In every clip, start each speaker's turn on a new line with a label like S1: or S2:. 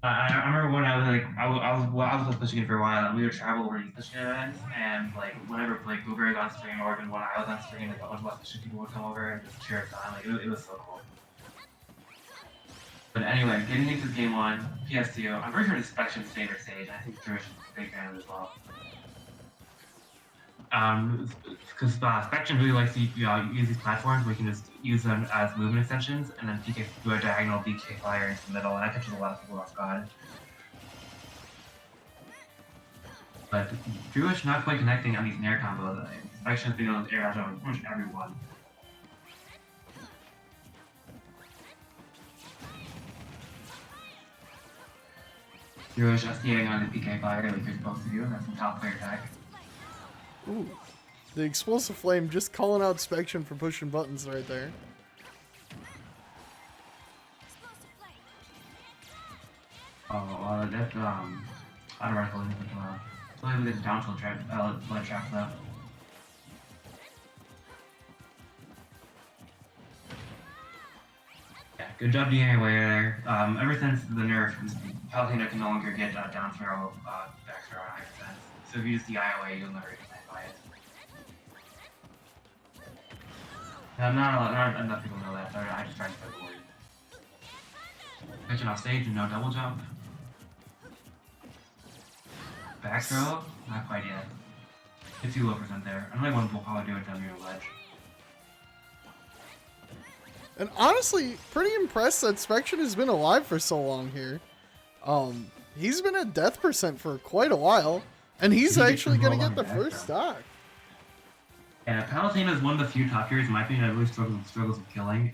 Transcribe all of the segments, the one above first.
S1: I remember when I was like I was pushing it for a while, and we would travel over these pushing events, and like whenever like Blueberry was on stream, or even when I was on stream, like a bunch of us fishing people would come over and just cheer us on. Like it was so cool. But anyway, getting into game one, PS2. I'm pretty sure it's Spection's favorite stage. I think Drewish is a big fan of it as well. Because Spection really likes to use these platforms where you can just use them as movement extensions, and then PK do a diagonal BK fire into the middle, and that catches a lot of people off guard. But Drewish not quite connecting on these nair combos. Spection's been on those air on pretty much everyone. Drewish SDAing on the PK fire like you're supposed to do, and that's some top player tech.
S2: Ooh. The explosive flame just calling out Spection for pushing buttons right there.
S1: Oh, that auto rifle isn't totally with the down tilt trap, blood trap though. Yeah, good job DA away there. Ever since the nerf, Palutena can no longer get down throw, back throw on 100%. So if you just DI away, you'll never get hit by it. Not enough people know that, so I just try to avoid it. Pitching off stage and no double jump. Back throw? Not quite yet. It's too low percent there. Another one will probably do it down near the ledge.
S2: And honestly, pretty impressed that Spection has been alive for so long here. He's been at death percent for quite a while, and he's actually going to get the first stock.
S1: Yeah, Palutena is one of the few top tiers, in my opinion, that really struggles with killing.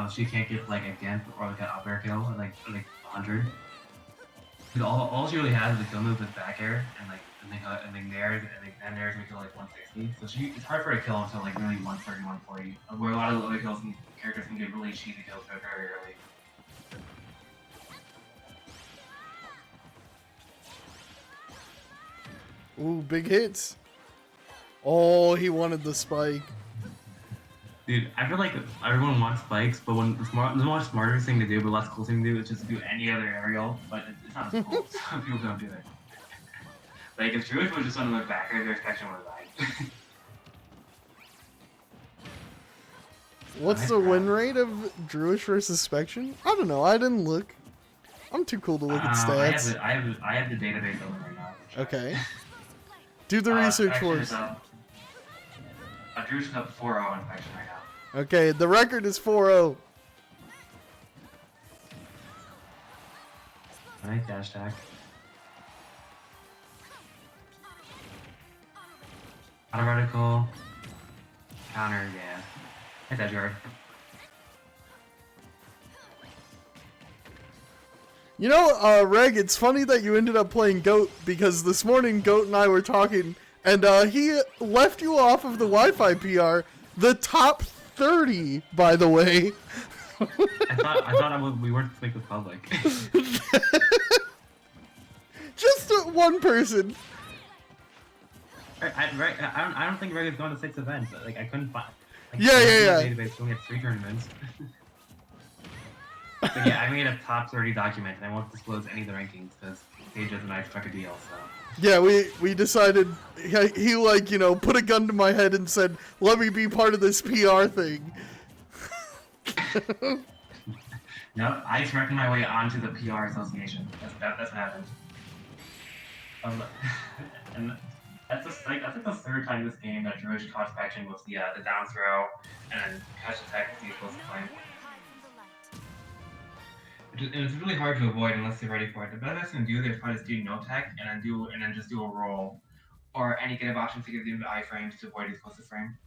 S1: She can't get like a Gimp or like an up air kill, or like 100. Because all she really has is a kill move with back air and then theirs and theirs we kill like 160. So it's hard for her to kill until like really 130, 140. Where a lot of the other characters can get really cheesy kills very early.
S2: Ooh, big hits. Oh, he wanted the spike.
S1: Dude, I feel like everyone wants spikes, but when the more smarter thing to do, but less cool thing to do, is just to do any other aerial, but it's not as cool. Some people don't do it. Like, if Drewish was just on the back air, their Spection would have died.
S2: What's the win rate of Drewish versus Spection? I don't know. I didn't look. I'm too cool to look at stats.
S1: I have the database open right now.
S2: Okay. Do the research for us.
S1: Drewish is up 4-0 on Spection right now.
S2: Okay, the record is 4-0.
S1: Alright, dash attack. Auto vertical. Counter, yeah. Hit that guard.
S2: You know, Reg, it's funny that you ended up playing Goat, because this morning Goat and I were talking, and he left you off of the Wi-Fi PR, the top 30, by the way.
S1: I thought we weren't to make this public.
S2: Just one person.
S1: I don't think Reg has gone to 6 events. Like I couldn't find. Like,
S2: Yeah.
S1: Database only had 3 tournaments. But yeah, I made a top 30 document, and I won't disclose any of the rankings because Pages and I struck a deal. So.
S2: Yeah, we decided he like, you know, put a gun to my head and said, "Let me be part of this PR thing."
S1: No, I just working my way onto the PR association. That's what happened. And that's like the 3rd time this game that Drewish caught Spection with the down throw and then catch attack with the explosive flame. And it's really hard to avoid unless you're ready for it. The best thing to do is probably just do no tech and then just do a roll, or any kind of option to give you the iframes to avoid the explosive frame.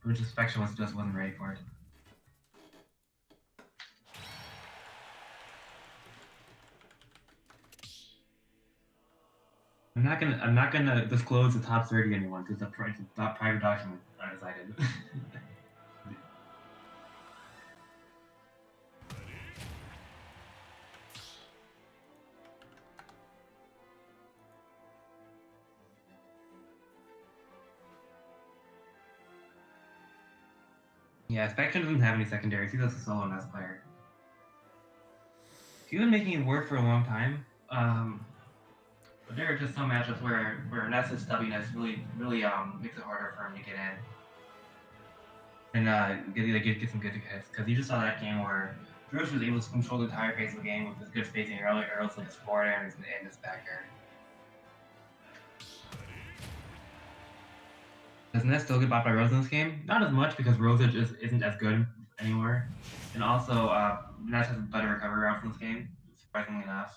S1: Which Spection just wasn't ready for it. I'm not gonna disclose the top 30 to anyone because it's a private document I decided. Yeah, Spection doesn't have any secondaries. He's just a solo NES player. He's been making it work for a long time. But there are just some matchups where Ness's stubbiness really makes it harder for him to get in and get some good hits. Because you just saw that game where Drewish was able to control the entire pace of the game with his good spacing early, like his forward air and his back air. Does Ness still get bought by Rose in this game? Not as much because Rose just isn't as good anymore. And also, Ness has a better recovery route from this game, surprisingly enough.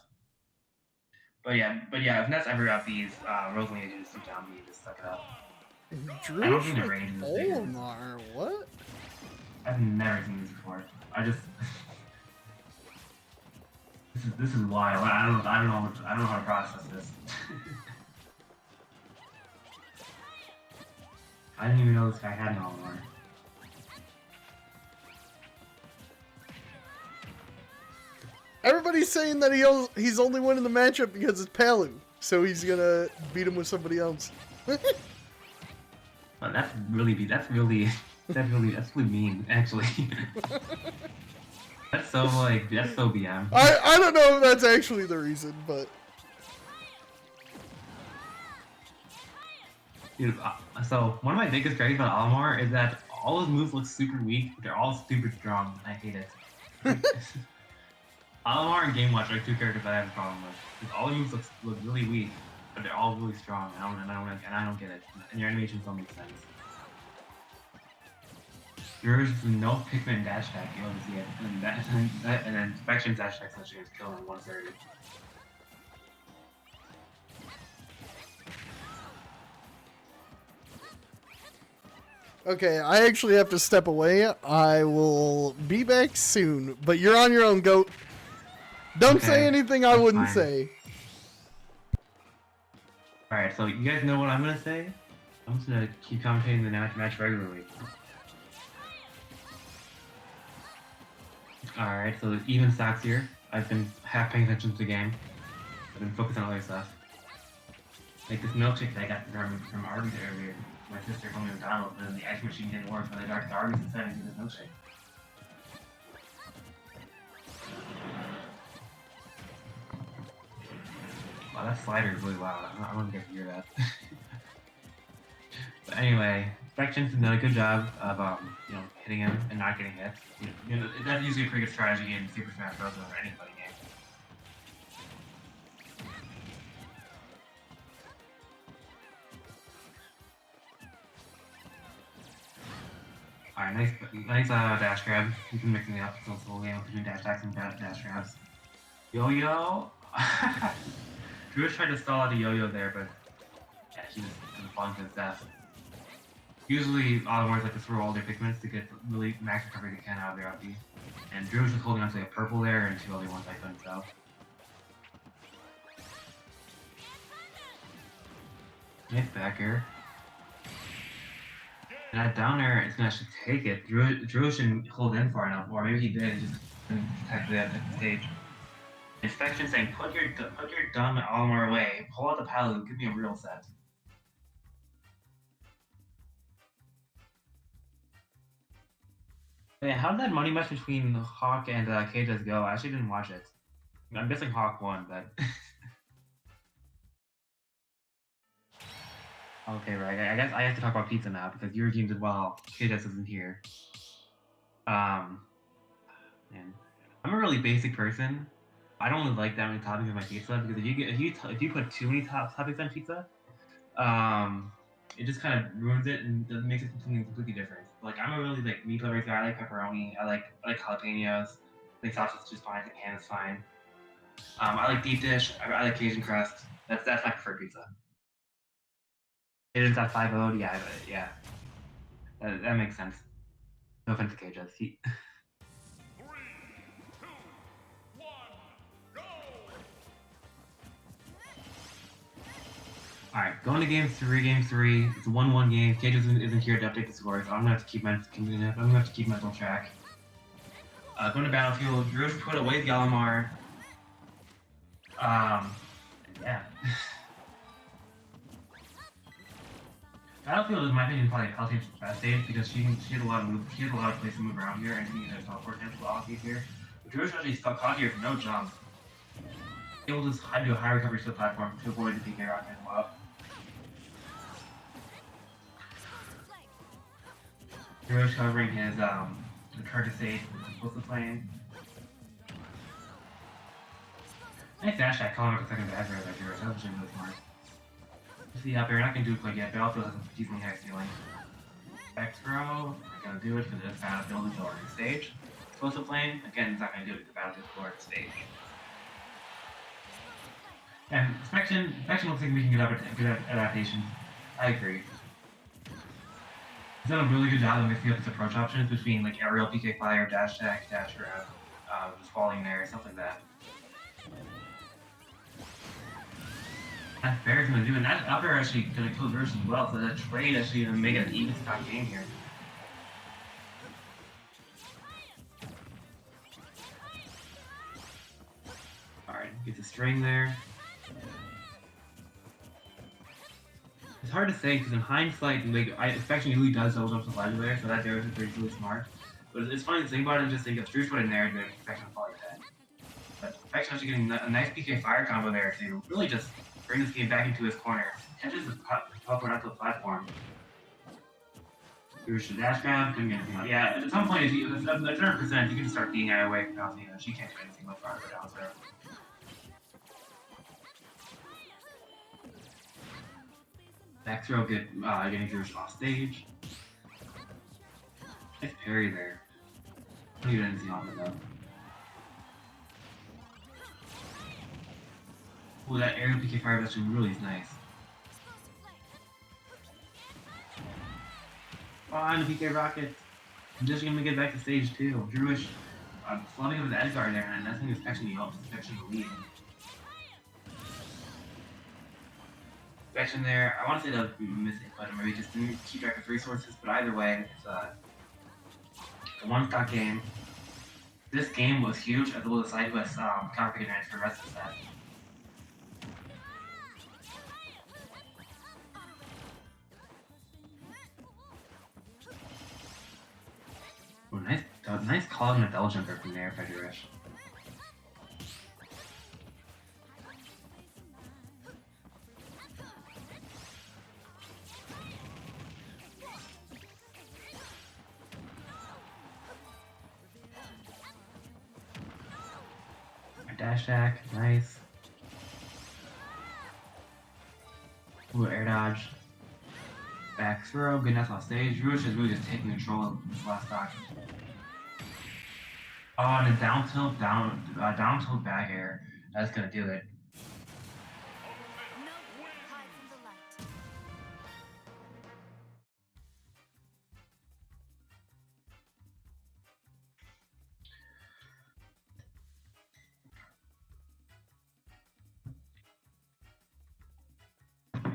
S1: But yeah, if Ness ever up these, Rose will need to just sit down and just suck it up. I don't think the range is as big.
S2: Olimar, what?
S1: I've never seen this before. I just this is wild. I don't know how to process this. I didn't even know this guy had an Olimar.
S2: Everybody's saying that he's only winning the matchup because it's Palu, so he's gonna beat him with somebody else.
S1: Well, that's really mean, actually. that's so BM.
S2: I don't know if that's actually the reason, but
S1: Dude, so one of my biggest gripes about Olimar is that all his moves look super weak, but they're all super strong. I hate it. Olimar and Game Watch are two characters I have a problem with. Because all the moves look really weak, but they're all really strong. I don't get it. And your animations don't make sense. There's no Pikmin dash attack, you don't see it. And then Spection dash attack essentially is killing 130.
S2: okay, I actually have to step away. I will be back soon, but you're on your own, Goat. Don't say anything I wouldn't say.
S1: Alright, so you guys know what I'm gonna say? I'm just gonna keep commentating the match regularly. Alright, so there's even stocks here. I've been half paying attention to the game. I've been focused on other stuff. Like this milkshake that I got from Arby's earlier. My sister told me to download, but then the ice machine didn't work, so I got to Arby's instead and did the milkshake. Wow, that slider is really loud. I want to get to hear that. But anyway, Spection's done a good job of hitting him and not getting hit. That's usually a pretty good strategy in Super Smash Bros. Or any fighting game. Alright, nice dash grab. You can mix it up so it's a little game between dash attacks and dash grabs. Yo-yo! Drewish tried to stall out a yo-yo there, but yeah, she just falling to his death. Usually, Olimars like to throw all their Pikmins to get really max recovery they can out of their LP. And Drewish was holding onto a purple there and two other ones I couldn't tell. Nice back air. And that down air is gonna actually take it. Drewish didn't hold in far enough, or maybe he did and just didn't protect it at the stage. Spection saying, put your dumb Olimar away, pull out the Palu, give me a real set. Yeah, how did that money match between Hawk and KJS go? I actually didn't watch it. I'm guessing Hawk won, but... Okay, right. I guess I have to talk about pizza now, because your team did well. KJS isn't here. Man. I'm a really basic person. I don't really like that many toppings on my pizza because if you put too many toppings on pizza, it just kind of ruins it and makes it something completely different. Like I'm a really meat lovers guy. I like pepperoni. I like jalapenos. I think sausage is just fine. I think ham is fine. I like deep dish. I like Cajun crust. That's my preferred pizza. Cajun's at 5-0. Yeah. That makes sense. No offense to KJS. Alright, going to game three. It's a 1-1 game. KJ isn't here to update the score, so I'm gonna have to keep mental track. Going to Battlefield, Drewish put away the Olimar. Yeah. Battlefield is, in my opinion, probably Palutine's best stage because she had a lot of place to move around here, and she needed a teleport cancel off here. But Drewish actually caught here with no jump. able to just do a high recovery to the platform to avoid the PK rocket as well. Drewish covering his recur to save explosive plane. Nice dash attack, calling up a second bad right there. That was really smart. See up here, not gonna do it quite yet, but also has a decently high ceiling. X throw, not gonna do it because it's Battlefield until our next stage. Explosive plane, again, it's not gonna do it because Battlefield until our next stage. And Spection looks like we can get up a good adaptation. I agree. He's done a really good job of mixing up his approach options between like aerial PK fire, dash attack, dash grab, just falling there, stuff like that. That Bear's gonna do, and that up air actually gonna kill Drewish as well, so that trade actually gonna make it an even stock game here. Alright, get the string there. It's hard to say because in hindsight, like Spection usually does double jump to ledge there, so that there is really smart. But it's funny to think about it and just think if Drewish would have nared there, Spection would probably dead. But Spection actually getting a nice PK fire combo there to really just bring this game back into his corner. Catches the teleport onto the platform. Drewish to dash grab, couldn't get anything out. Yeah, at some point, 100%, you can just start being out away from Palutena. She can't do anything with farther down there. Back throw, getting Drewish off stage. Nice parry there. I don't even anything on it though. Oh, that aerial PK fire actually really is nice. Oh, and the PK rocket. I'm just gonna get back to stage 2. Drewish flooding with Edgar there, and that's gonna actually help Spection to lead. Spection there, I want to say that was missing, but maybe just didn't keep track of resources, but either way, it's a one-stock game. This game was huge, as well as the side quest counter advantage for the rest of the set. Oh, nice call on a double jumper from there, Drewish. Dash attack, nice. Ooh, air dodge. Back throw, good enough off stage. Drewish is really just taking control of this last stock. Oh, and a down tilt back air. That's gonna do it.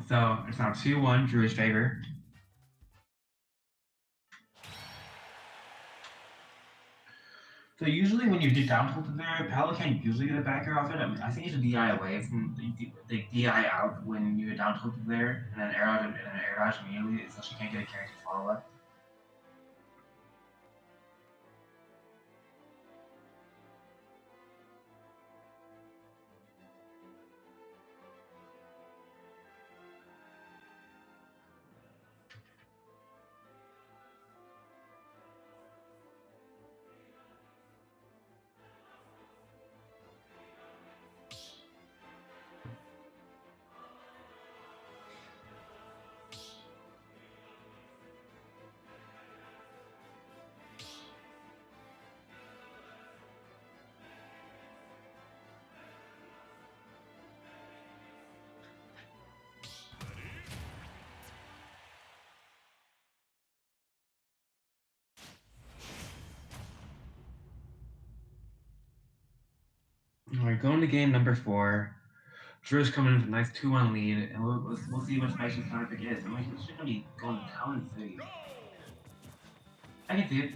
S1: So it's now 2-1 Drewish favor. So usually when you get down tilted there, Palo can't usually get a back air off it. I mean, I think you should DI away from the DI out when you get down tilted there, and then air dodge immediately, so she can't get a carry to follow up. Alright, going to game number 4. Drew's coming in with a nice 2-1 lead, and we'll see what Spection's counterpick is. I mean, he's just gonna be going to town and city. I can see it.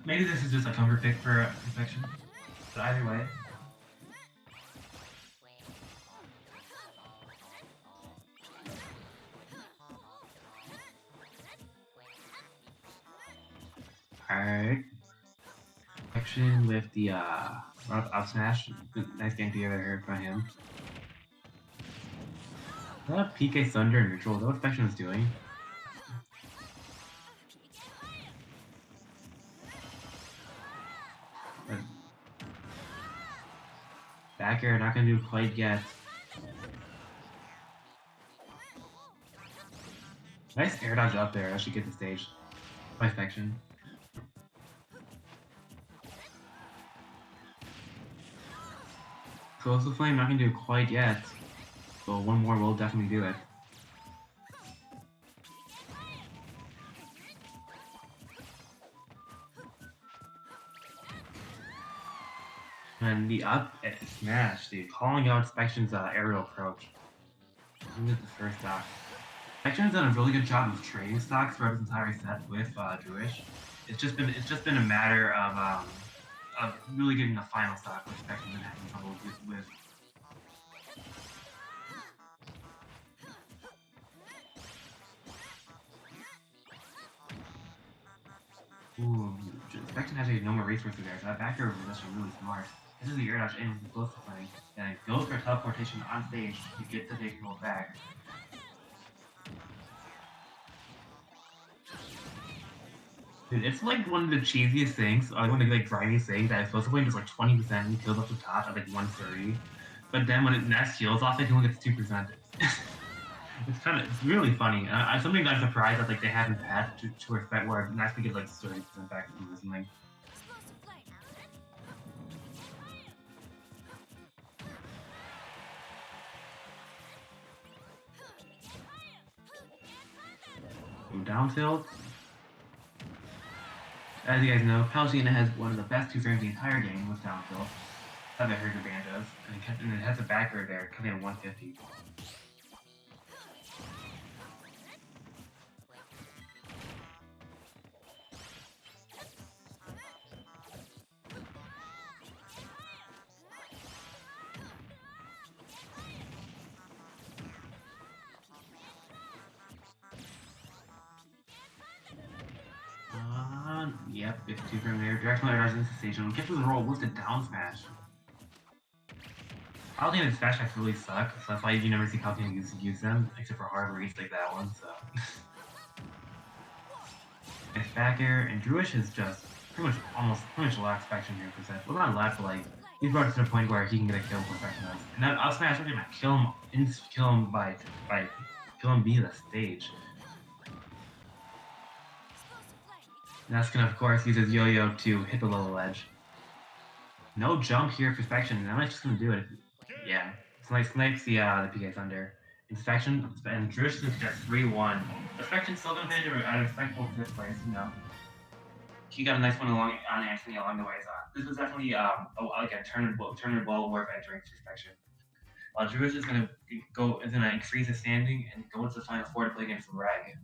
S1: Maybe this is just a cover pick for Spection, but either way. Alright. Spection with the up smash. Nice game together here from him. Is that a PK Thunder neutral? Is that what Spection is doing? Back air, not gonna do quite yet. Nice air dodge up there. I should get the stage. By Spection. Explosive Flame, not gonna do it quite yet. But one more will definitely do it. And the up smash, dude, calling out Spection's aerial approach. This is the first stock. Spection's done a really good job of trading stocks throughout his entire set with Drewish. It's just been a matter of really getting the final stock, which Spection's been having trouble with. Ooh, Spection has no more resources there, so that back air was actually really smart. This is the air dash in with the explosive flame, and it goes for teleportation on stage to get the big roll back. Dude, it's like one of the cheesiest things, or one of the like grindiest things that explosive flame does like 20% and he kills up the top at like 130. But then when it next heals off it, he only gets 2%. It's really funny. Something I'm surprised that like they haven't had to respect where it actually gives like 30% back from this thing. Down tilt. As you guys know, Palutena has one of the best 2 frames in the entire game with down tilt. That I heard advantage of, and it has a backer there coming at 150. Yep, it's 2 from there. Directional air dodge into station. Get through the roll with the down smash. Palutena's smash attacks really suck, so that's why you never see Palutena use them, except for hard reads like that one, so. Nice back air, and Drewish is just pretty much lax Spection here for set. Well, not lax, but like, he's brought it to the point where he can get a kill for Spection does. And that up smash actually might kill him by kill him via the stage. And that's gonna, of course, use his yo-yo to hit the low ledge. No jump here for Spection, and I'm just gonna do it. Yeah. Snipes the PK Thunder. Inspection, and Drewish is just 3-1. The Spection's still gonna finish at a respectable 5th place, you know. He got a nice one on Anthony along the way, so this was definitely like a turn well worth entering for Spection. While Drewish is gonna increase his standing and go into the final 4 to play against Reg.